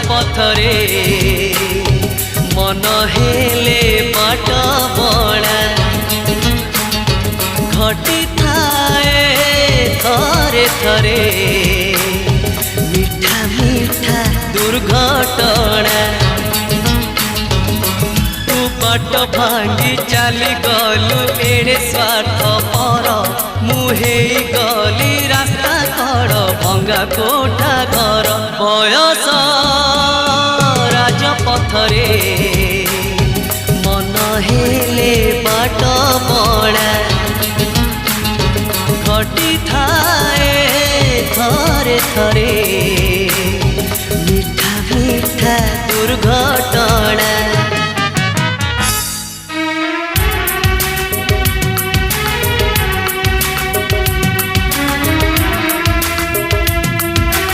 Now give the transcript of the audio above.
राजपथरे मन हेले बाट बड़ा घटी थाए थरे थरे मीठा मीठा दुर्घटना तू बाट भांगी चली गलु एड़े स्वार्थ पर मुहे गली रास्ता कड़ भंगा कोठा घर बयस राजपथरे मन हेले बाट बड़ा घटी थाए थरे थरे।